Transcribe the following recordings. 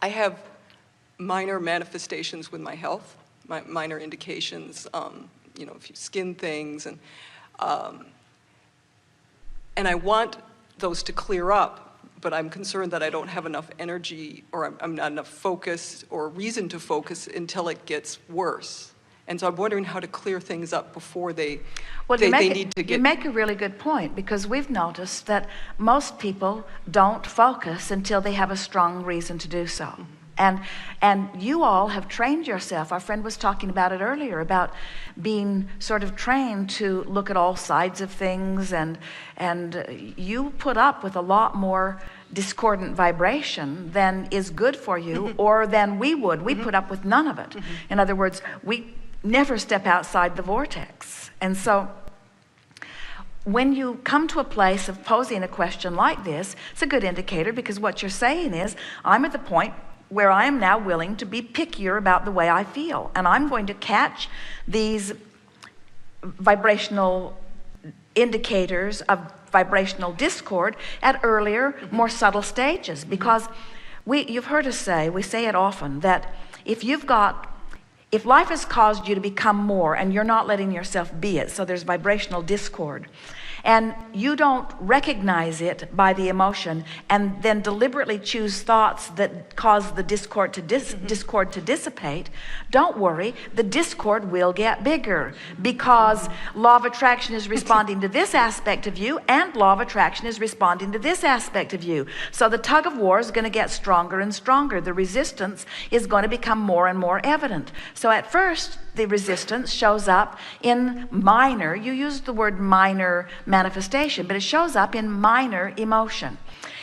I have minor manifestations with my health, minor indications, you know, a few skin things, and I want those to clear up, but I'm concerned that I don't have enough energy, or I'm not enough focus or reason to focus until it gets worse. And so I'm wondering how to clear things up before they need to get... You make a really good point, because we've noticed that most people don't focus until they have a strong reason to do so. Mm-hmm. And you all have trained yourself. Our friend was talking about it earlier, about being sort of trained to look at all sides of things, and you put up with a lot more discordant vibration than is good for you, mm-hmm. or than we would. We mm-hmm. put up with none of it. Mm-hmm. In other words, we never step outside the vortex. And so when you come to a place of posing a question like this, it's a good indicator, because what you're saying is, I'm at the point where I am now willing to be pickier about the way I feel, and I'm going to catch these vibrational indicators of vibrational discord at earlier, mm-hmm. more subtle stages. Mm-hmm. Because you've heard us say, we say it often, that if life has caused you to become more and you're not letting yourself be it, so there's vibrational discord, and you don't recognize it by the emotion and then deliberately choose thoughts that cause the discord to dissipate, don't worry, the discord will get bigger, because law of attraction is responding to this aspect of you, and law of attraction is responding to this aspect of you. So the tug of war is going to get stronger and stronger. The resistance is going to become more and more evident. So at first, the resistance shows up in minor, you used the word minor manifestation, but it shows up in minor emotion.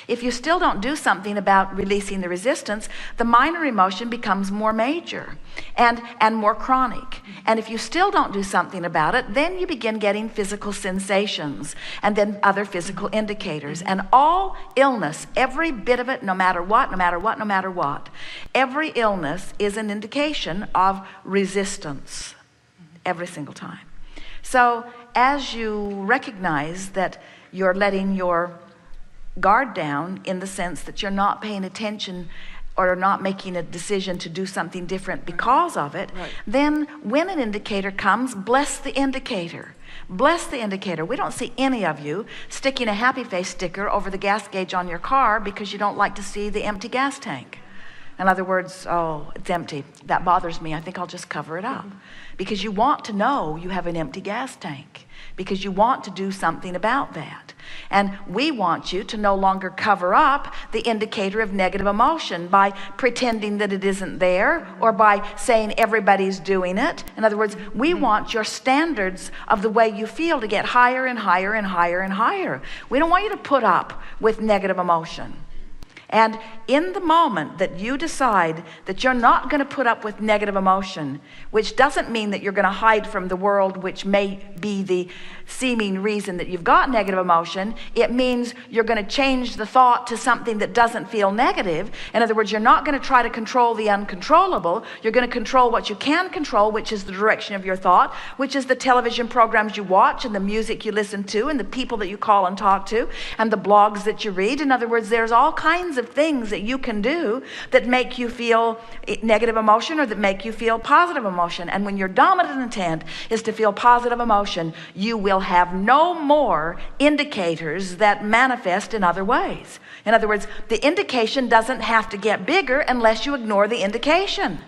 If you still don't do something about releasing the resistance, the minor emotion becomes more major and more chronic. And if you still don't do something about it, then you begin getting physical sensations and then other physical indicators. And all illness, every bit of it, no matter what, every illness is an indication of resistance every single time. So as you recognize that you're letting your guard down, in the sense that you're not paying attention or not making a decision to do something different because of it, right. Then when an indicator comes, bless the indicator. Bless the indicator. We don't see any of you sticking a happy face sticker over the gas gauge on your car because you don't like to see the empty gas tank. In other words, oh, it's empty. That bothers me. I think I'll just cover it up. Mm-hmm. Because you want to know you have an empty gas tank, because you want to do something about that. And we want you to no longer cover up the indicator of negative emotion by pretending that it isn't there, or by saying everybody's doing it. In other words, we want your standards of the way you feel to get higher and higher and higher and higher. We don't want you to put up with negative emotion. And in the moment that you decide that you're not going to put up with negative emotion, which doesn't mean that you're going to hide from the world, which may be the seeming reason that you've got negative emotion, it means you're going to change the thought to something that doesn't feel negative. In other words, you're not going to try to control the uncontrollable. You're going to control what you can control, which is the direction of your thought, which is the television programs you watch, and the music you listen to, and the people that you call and talk to, and the blogs that you read. In other words, there's all kinds of things that you can do that make you feel negative emotion, or that make you feel positive emotion. And when your dominant intent is to feel positive emotion, you will have no more indicators that manifest in other ways. In other words, the indication doesn't have to get bigger unless you ignore the indication.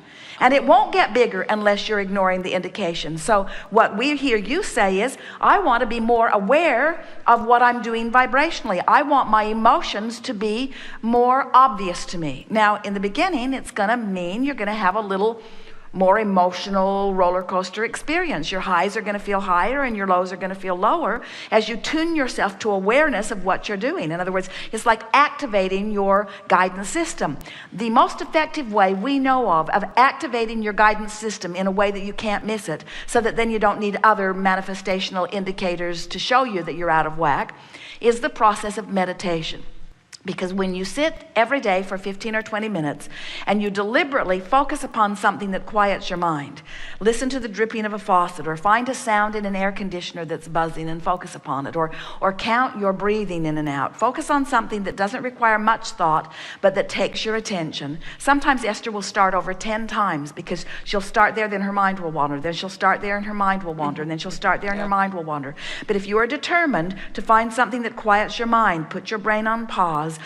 And it won't get bigger unless you're ignoring the indication. So what we hear you say is, I want to be more aware of what I'm doing vibrationally. I want my emotions to be more obvious to me. Now, in the beginning, it's going to mean you're going to have a little more emotional roller coaster experience. Your highs are going to feel higher and your lows are going to feel lower as you tune yourself to awareness of what you're doing. In other words, it's like activating your guidance system. The most effective way we know of activating your guidance system in a way that you can't miss it, so that then you don't need other manifestational indicators to show you that you're out of whack, is the process of meditation. Because when you sit every day for 15 or 20 minutes and you deliberately focus upon something that quiets your mind, listen to the dripping of a faucet, or find a sound in an air conditioner that's buzzing and focus upon it, or count your breathing in and out. Focus on something that doesn't require much thought, but that takes your attention. Sometimes Esther will start over 10 times, because she'll start there, then her mind will wander. Then she'll start there and her mind will wander. And then she'll start there and her mind will wander. But if you are determined to find something that quiets your mind, put your brain on pause.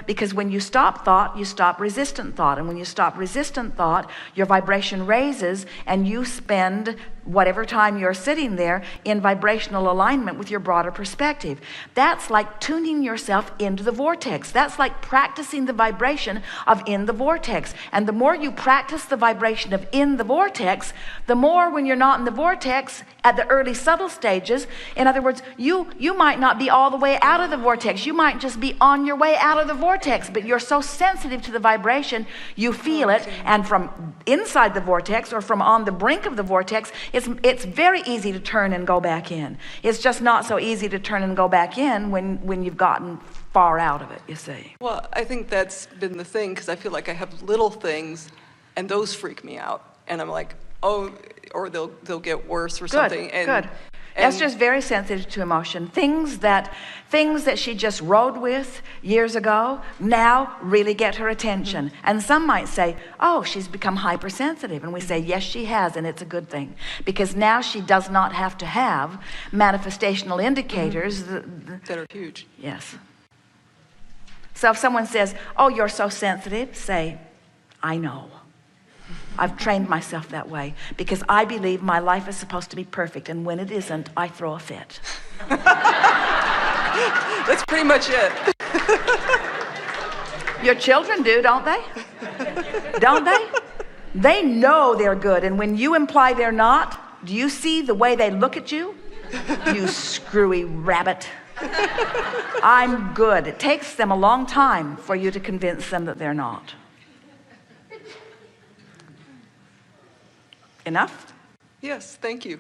Because when you stop thought, you stop resistant thought. And when you stop resistant thought, your vibration raises, and you spend whatever time you're sitting there in vibrational alignment with your broader perspective. That's like tuning yourself into the vortex. That's like practicing the vibration of in the vortex. And the more you practice the vibration of in the vortex, the more, when you're not in the vortex at the early subtle stages, in other words, you might not be all the way out of the vortex. You might just be on your way out of the vortex, but you're so sensitive to the vibration, you feel it. And from inside the vortex, or from on the brink of the vortex, it's very easy to turn and go back in. It's just not so easy to turn and go back in when you've gotten far out of it, you see. Well, I think that's been the thing, because I feel like I have little things, and those freak me out. And I'm like, oh, or they'll get worse or something. Good. Esther's very sensitive to emotion. Things that she just rode with years ago now really get her attention. Mm-hmm. And some might say, oh, she's become hypersensitive. And we say, yes, she has, and it's a good thing. Because now she does not have to have manifestational indicators that are huge. Yes. So if someone says, oh, you're so sensitive, say, I know. I've trained myself that way, because I believe my life is supposed to be perfect, and when it isn't, I throw a fit. That's pretty much it. Your children do, don't they? Don't they? They know they're good, and when you imply they're not, do you see the way they look at you? You screwy rabbit. I'm good. It takes them a long time for you to convince them that they're not. Enough? Yes, thank you.